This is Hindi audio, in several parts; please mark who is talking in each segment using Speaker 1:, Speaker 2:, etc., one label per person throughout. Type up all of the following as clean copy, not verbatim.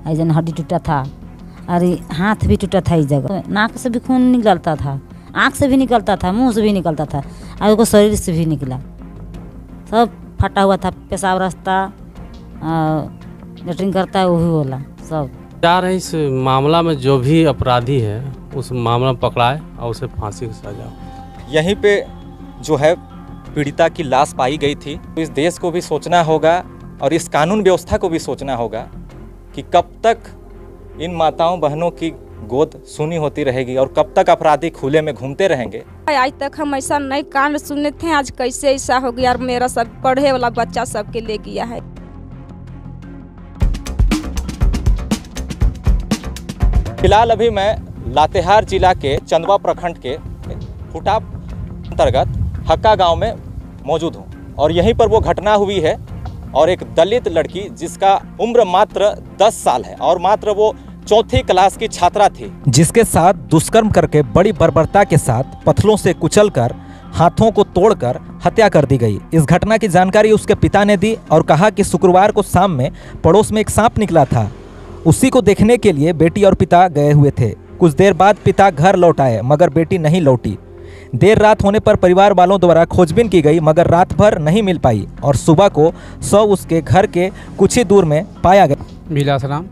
Speaker 1: ऐजन हड्डी टूटा था, अरे हाथ भी टूटा था इस जगह, नाक से भी खून निकलता था, आँख से भी निकलता था, मुंह से भी निकलता था, और उसको शरीर से भी निकला, सब फटा हुआ था, पेशाब रास्ता लेटरिन करता है वो भी बोला सब।
Speaker 2: चाह रहे इस मामला में जो भी अपराधी है उस मामला में पकड़ाए और उसे फांसी की सजा।
Speaker 3: यहीं पे जो है पीड़िता की लाश पाई गई थी। तो इस देश को भी सोचना होगा और इस कानून व्यवस्था को भी सोचना होगा कि कब तक इन माताओं बहनों की गोद सुनी होती रहेगी और कब तक अपराधी खुले में घूमते रहेंगे।
Speaker 4: आज तक हम ऐसा नहीं कांड सुने थे, आज कैसे ऐसा हो गया और मेरा सब पढ़े वाला बच्चा सबके ले गया है।
Speaker 3: फिलहाल अभी मैं लातेहार जिला के चंदवा प्रखंड के फुटा अंतर्गत हक्का गांव में मौजूद हूं और यहीं पर वो घटना हुई है और एक दलित लड़की जिसका उम्र मात्र 10 साल है और मात्र वो चौथी क्लास की छात्रा थी, जिसके साथ दुष्कर्म करके बड़ी बर्बरता के साथ पत्थरों से कुचलकर हाथों को तोड़कर हत्या कर दी गई। इस घटना की जानकारी उसके पिता ने दी और कहा कि शुक्रवार को शाम में पड़ोस में एक सांप निकला था, उसी को देखने के लिए बेटी और पिता गए हुए थे। कुछ देर बाद पिता घर लौट आए मगर बेटी नहीं लौटी। देर रात होने पर परिवार वालों द्वारा खोजबीन की गई मगर रात भर नहीं मिल पाई और सुबह को शव उसके घर के कुछ ही दूर में पाया गया।
Speaker 5: बिलासराम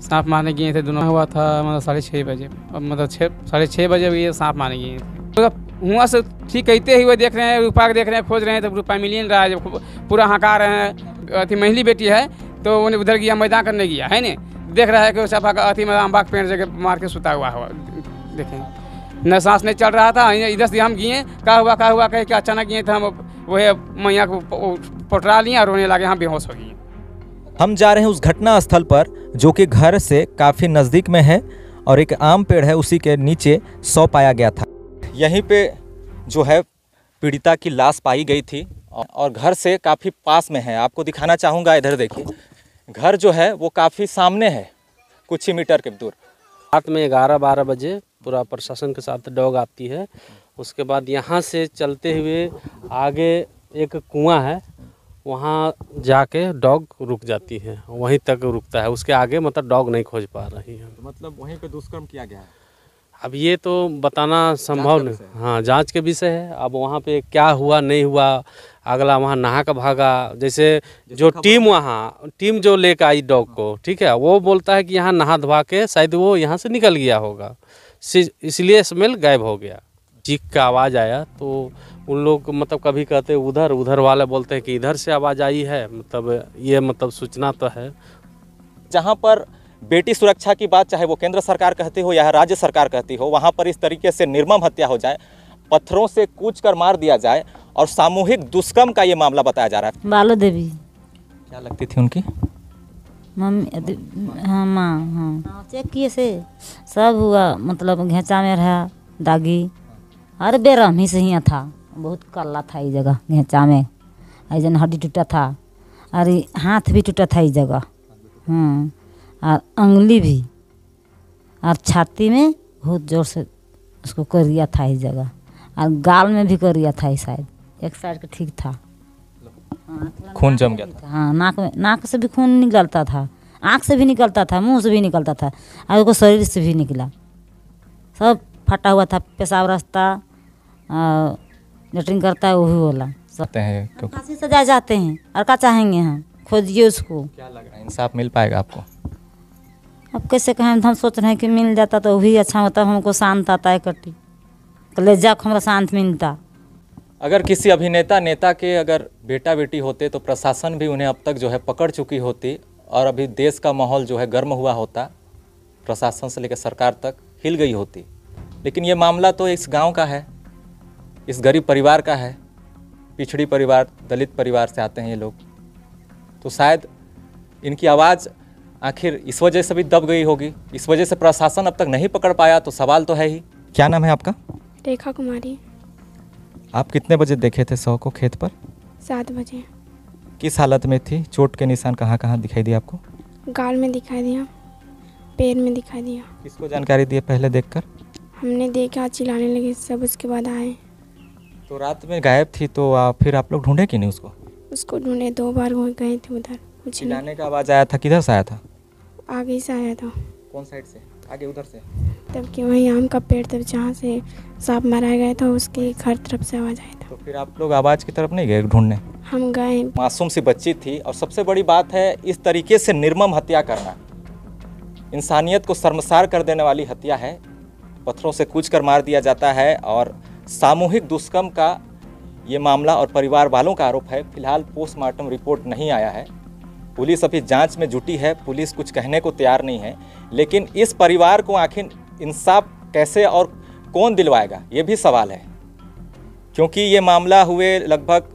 Speaker 5: सांप मारने गए थे, दोनों हुआ था मतलब 6:30 बजे, मतलब 6:30 बजे ये सांप मारने गए थे। तो वहाँ से ठीक कहते हुए देख रहे हैं, रुपया देख रहे हैं, खोज रहे हैं, तो रुपया मिल नहीं रहा है, जब पूरा हका रहे हैं। अथी महिली बेटी है तो उन्हें उधर गया, मैदान करने गया है न, देख रहा है कि सफा अथी में अम्बा के पेड़ जगह मार के सुता हुआ है। देखें न सांस नहीं चल रहा था, इधर से हम गए, क्या हुआ कह के अचानक गए थे हम, वही मैया को पटरा लिए और रोने लगे, हम बेहोश हो गए।
Speaker 3: हम जा रहे हैं उस घटना स्थल पर जो कि घर से काफ़ी नज़दीक में है और एक आम पेड़ है, उसी के नीचे शव पाया गया था। यहीं पे जो है पीड़िता की लाश पाई गई थी और घर से काफ़ी पास में है। आपको दिखाना चाहूँगा, इधर देखिए, घर जो है वो काफ़ी सामने है, कुछ ही मीटर के दूर।
Speaker 2: रात में 11-12 बजे पूरा प्रशासन के साथ डॉग आती है। उसके बाद यहाँ से चलते हुए आगे एक कुआं है, वहाँ जाके डॉग रुक जाती है, वहीं तक रुकता है, उसके आगे मतलब डॉग नहीं खोज पा रही है।
Speaker 3: मतलब वहीं पे दुष्कर्म किया गया है।
Speaker 2: अब ये तो बताना संभव नहीं, हाँ जांच के विषय है। अब वहाँ पे क्या हुआ नहीं हुआ, अगला वहाँ नहा कर भागा, जैसे जो टीम जो लेकर आई डॉग को, ठीक है, वो बोलता है कि यहाँ नहा धोवा के शायद वो यहाँ से निकल गया होगा, इसलिए स्मेल गायब हो गया। चीख का आवाज़ आया तो उन लोग मतलब कभी कहते उधर वाले बोलते हैं कि इधर से आवाज़ आई है, मतलब ये मतलब सूचना तो है।
Speaker 3: जहाँ पर बेटी सुरक्षा की बात चाहे वो केंद्र सरकार कहती हो या राज्य सरकार कहती हो, वहाँ पर इस तरीके से निर्मम हत्या हो जाए, पत्थरों से कूच कर मार दिया जाए और सामूहिक दुष्कर्म का ये मामला बताया जा रहा है।
Speaker 1: बालो देवी
Speaker 3: क्या लगती थी उनकी
Speaker 1: मम्मी? हाँ माँ, हाँ चेक किए से सब हुआ, मतलब घेचा में रहा दागी, अरे बेरहमी से ही था, बहुत कल्ला था इस जगह घेचा में, ऐजन हड्डी टूटा था, अरे हाथ भी टूटा था इस जगह, और अंगुली भी, और छाती में बहुत जोर से उसको करिया था इस जगह, और गाल में भी करिया था इस साइड, एक साइड का ठीक था,
Speaker 3: खून जम गया था।
Speaker 1: हाँ नाक से भी खून निकलता था, आँख से भी निकलता था, मुंह से भी निकलता था, और उसको शरीर से भी निकला, सब फटा हुआ था, पेशाब रास्ता लेटरिन करता है वो भी बोला सब। फांसी सजा जाते हैं और क्या चाहेंगे हम, खोजिए उसको।
Speaker 3: क्या लग रहा है इंसाफ मिल पाएगा आपको?
Speaker 1: अब कैसे कहें, हम सोच रहे हैं कि मिल जाता तो भी अच्छा होता, हमको शांत आता है कटी कलेजा को, हमारा शांत मिलता।
Speaker 3: अगर किसी अभिनेता नेता के अगर बेटा बेटी होते तो प्रशासन भी उन्हें अब तक जो है पकड़ चुकी होती और अभी देश का माहौल जो है गर्म हुआ होता, प्रशासन से लेकर सरकार तक हिल गई होती। लेकिन ये मामला तो इस गांव का है, इस गरीब परिवार का है, पिछड़ी परिवार, दलित परिवार से आते हैं ये लोग, तो शायद इनकी आवाज़ आखिर इस वजह से भी दब गई होगी, इस वजह से प्रशासन अब तक नहीं पकड़ पाया, तो सवाल तो है ही। क्या नाम है आपका?
Speaker 6: रेखा कुमारी।
Speaker 3: आप कितने बजे देखे थे शव को खेत पर?
Speaker 6: 7 बजे।
Speaker 3: किस हालत में थी? चोट के निशान कहाँ कहाँ दिखाई दिए आपको?
Speaker 6: गाल में दिखाई दिया, पैर में दिखाई दिया।
Speaker 3: किसको जानकारी दी पहले देखकर?
Speaker 6: हमने देखा, चिल्लाने लगे सब, उसके बाद आए।
Speaker 3: तो रात में गायब थी तो फिर आप लोग ढूंढे कि नहीं उसको?
Speaker 6: उसको ढूंढे, 2 बार गए थे उधर, कुछ
Speaker 3: चिल्लाने का आवाज़ आया था, किधर से आया था?
Speaker 6: आगे से आया था।
Speaker 3: कौन साइड से? आगे उधर से?
Speaker 6: तब कि वही आम का पेड़ तब जहाँ से सांप मारा गया था उसके घर तरफ से आवाज़ आया था।
Speaker 3: तो फिर आप लोग आवाज़ की तरफ नहीं गए ढूंढने?
Speaker 6: हम गए।
Speaker 3: मासूम सी बच्ची थी और सबसे बड़ी बात है इस तरीके से निर्मम हत्या करना इंसानियत को शर्मसार कर देने वाली हत्या है। पत्थरों से कूचकर मार दिया जाता है और सामूहिक दुष्कर्म का ये मामला और परिवार वालों का आरोप है। फिलहाल पोस्टमार्टम रिपोर्ट नहीं आया है। पुलिस अभी जांच में जुटी है। पुलिस कुछ कहने को तैयार नहीं है, लेकिन इस परिवार को आखिर इंसाफ कैसे और कौन दिलवाएगा ये भी सवाल है, क्योंकि ये मामला हुए लगभग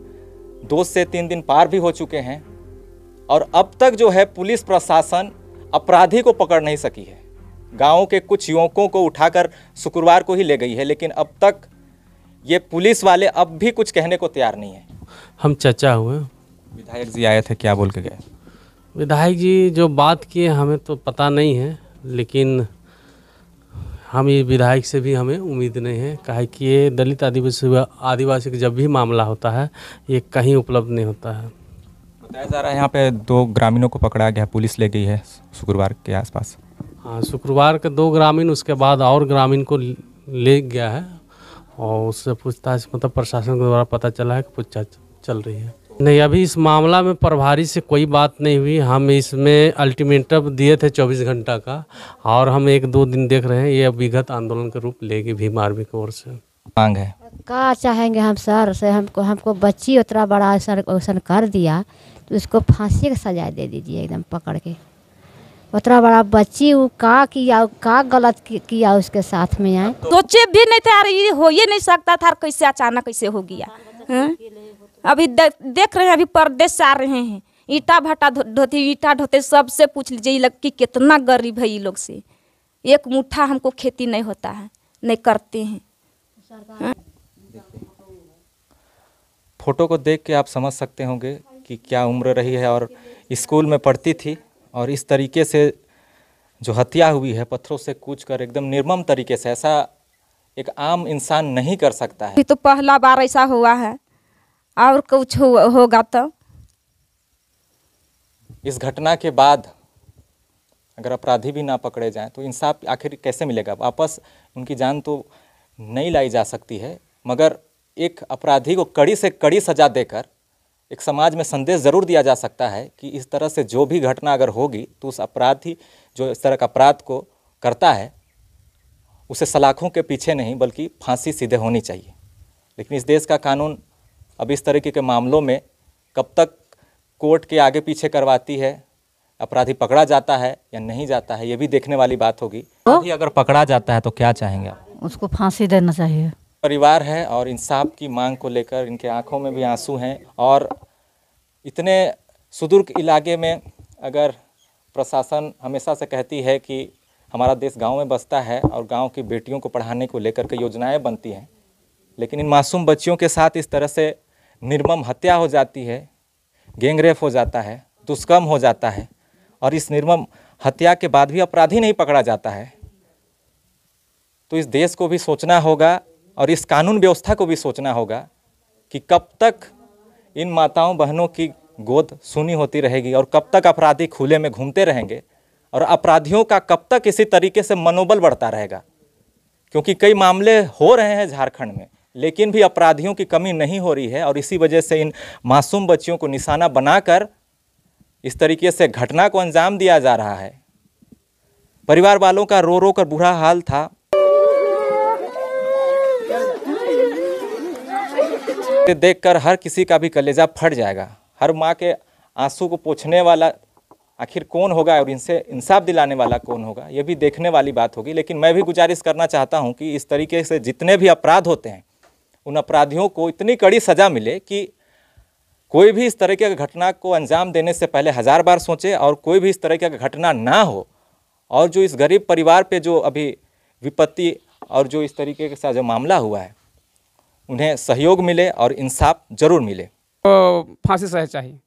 Speaker 3: 2 से 3 दिन पार भी हो चुके हैं और अब तक जो है पुलिस प्रशासन अपराधी को पकड़ नहीं सकी है। गांव के कुछ युवकों को उठाकर शुक्रवार को ही ले गई है, लेकिन अब तक ये पुलिस वाले अब भी कुछ कहने को तैयार नहीं है।
Speaker 2: हम चर्चा हुए,
Speaker 3: विधायक जी आए थे, क्या बोल के गए?
Speaker 2: विधायक जी जो बात किए हमें तो पता नहीं है, लेकिन हम ये विधायक से भी हमें उम्मीद नहीं है, काहे कि ये दलित आदिवासी का जब भी मामला होता है ये कहीं उपलब्ध नहीं होता है।
Speaker 3: बताया जा रहा है यहाँ पे 2 ग्रामीणों को पकड़ा गया, पुलिस ले गई है शुक्रवार के आसपास।
Speaker 2: हाँ, शुक्रवार के 2 ग्रामीण, उसके बाद और ग्रामीण को ले गया है और उससे पूछताछ मतलब प्रशासन के द्वारा पता चला है कि पूछताछ चल रही है। नहीं, अभी इस मामला में प्रभारी से कोई बात नहीं हुई। हम इसमें अल्टीमेटम दिए थे 24 घंटा का और हम 1-2 दिन देख रहे हैं, ये विगत आंदोलन का रूप लेगी भीम आर्मी की ओर से।
Speaker 3: मांग है
Speaker 7: का चाहेंगे हम सर से, हमको बच्ची उतना बड़ा ऐसा कर दिया तो उसको फांसी की सजा दे दीजिए एकदम पकड़ के। उतना बड़ा बच्ची वो का किया, का गलत किया उसके साथ में आए।
Speaker 4: सोचे भी नहीं थे यार, ये हो ही नहीं सकता था, कैसे अचानक कैसे हो गया। अभी देख रहे हैं, अभी परदेश से आ रहे हैं, ईटा भट्टा ढोते सबसे पूछ लीजिए ये लोग कि कितना गरीब है। ये लोग से एक मुट्ठा हमको खेती नहीं होता है, नहीं करते हैं।
Speaker 3: फोटो को देख के आप समझ सकते होंगे कि क्या उम्र रही है और स्कूल में पढ़ती थी और इस तरीके से जो हत्या हुई है पत्थरों से कूचकर एकदम निर्मम तरीके से, ऐसा एक आम इंसान नहीं कर सकता है।
Speaker 4: अभी तो पहला बार ऐसा हुआ है और कुछ होगा तो।
Speaker 3: इस घटना के बाद अगर अपराधी भी ना पकड़े जाएं तो इंसाफ आखिर कैसे मिलेगा? वापस उनकी जान तो नहीं लाई जा सकती है, मगर एक अपराधी को कड़ी से कड़ी सज़ा देकर एक समाज में संदेश ज़रूर दिया जा सकता है कि इस तरह से जो भी घटना अगर होगी तो उस अपराधी जो इस तरह का अपराध को करता है उसे सलाखों के पीछे नहीं बल्कि फांसी सीधे होनी चाहिए। लेकिन इस देश का कानून अब इस तरीके के मामलों में कब तक कोर्ट के आगे पीछे करवाती है, अपराधी पकड़ा जाता है या नहीं जाता है, ये भी देखने वाली बात होगी। अपराधी अगर पकड़ा जाता है तो क्या चाहेंगे आप?
Speaker 1: उसको फांसी देना चाहिए।
Speaker 3: परिवार है और इंसाफ की मांग को लेकर इनके आंखों में भी आंसू हैं और इतने सुदूर इलाके में अगर प्रशासन हमेशा से कहती है कि हमारा देश गांव में बसता है और गांव की बेटियों को पढ़ाने को लेकर के योजनाएं बनती हैं, लेकिन इन मासूम बच्चियों के साथ इस तरह से निर्मम हत्या हो जाती है, गैंगरेप हो जाता है, दुष्कर्म हो जाता है और इस निर्मम हत्या के बाद भी अपराधी नहीं पकड़ा जाता है, तो इस देश को भी सोचना होगा और इस कानून व्यवस्था को भी सोचना होगा कि कब तक इन माताओं बहनों की गोद सूनी होती रहेगी और कब तक अपराधी खुले में घूमते रहेंगे और अपराधियों का कब तक इसी तरीके से मनोबल बढ़ता रहेगा। क्योंकि कई मामले हो रहे हैं झारखंड में, लेकिन भी अपराधियों की कमी नहीं हो रही है और इसी वजह से इन मासूम बच्चियों को निशाना बनाकर इस तरीके से घटना को अंजाम दिया जा रहा है। परिवार वालों का रो रो कर बुरा हाल था। देखकर हर किसी का भी कलेजा फट जाएगा। हर माँ के आंसू को पोंछने वाला आखिर कौन होगा और इनसे इंसाफ दिलाने वाला कौन होगा, ये भी देखने वाली बात होगी। लेकिन मैं भी गुजारिश करना चाहता हूँ कि इस तरीके से जितने भी अपराध होते हैं उन अपराधियों को इतनी कड़ी सज़ा मिले कि कोई भी इस तरीके की घटना को अंजाम देने से पहले 1000 बार सोचे और कोई भी इस तरह की घटना ना हो। और जो इस गरीब परिवार पे जो अभी विपत्ति और जो इस तरीके के साथ जो मामला हुआ है उन्हें सहयोग मिले और इंसाफ जरूर मिले।
Speaker 5: तो फांसी सजा चाहिए।